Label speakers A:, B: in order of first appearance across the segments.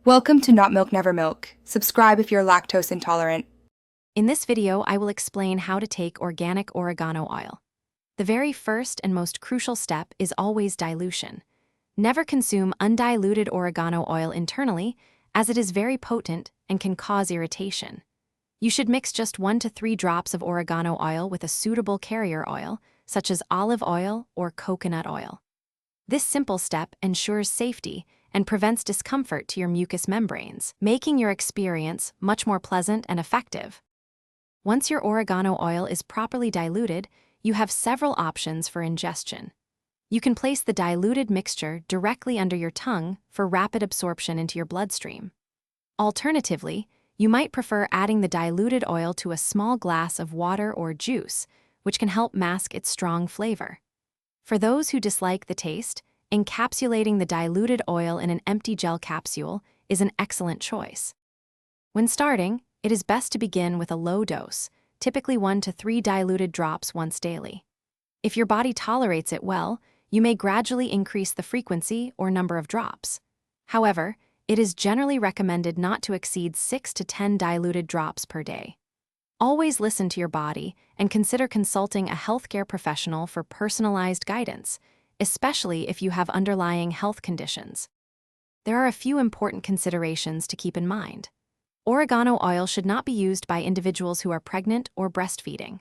A: Welcome to Not Milk Never Milk. Subscribe if you're lactose intolerant.
B: In this video, I will explain how to take organic oregano oil. The very first and most crucial step is always dilution. Never consume undiluted oregano oil internally, as it is very potent and can cause irritation. You should mix just 1 to 3 drops of oregano oil with a suitable carrier oil, such as olive oil or coconut oil. This simple step ensures safety and prevents discomfort to your mucous membranes, making your experience much more pleasant and effective. Once your oregano oil is properly diluted, you have several options for ingestion. You can place the diluted mixture directly under your tongue for rapid absorption into your bloodstream. Alternatively, you might prefer adding the diluted oil to a small glass of water or juice, which can help mask its strong flavor. For those who dislike the taste, encapsulating the diluted oil in an empty gel capsule is an excellent choice. When starting, it is best to begin with a low dose, typically 1 to 3 diluted drops once daily. If your body tolerates it well, you may gradually increase the frequency or number of drops. However, it is generally recommended not to exceed 6 to 10 diluted drops per day. Always listen to your body and consider consulting a healthcare professional for personalized guidance, especially if you have underlying health conditions. There are a few important considerations to keep in mind. Oregano oil should not be used by individuals who are pregnant or breastfeeding.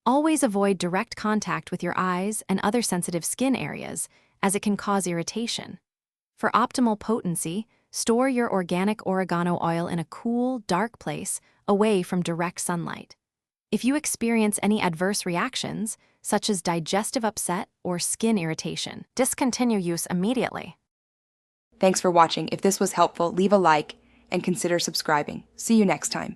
B: Always avoid direct contact with your eyes and other sensitive skin areas, as it can cause irritation. For optimal potency, store your organic oregano oil in a cool, dark place away from direct sunlight. If you experience any adverse reactions, such as digestive upset or skin irritation, discontinue use immediately.
A: Thanks for watching. If this was helpful, leave a like and consider subscribing. See you next time.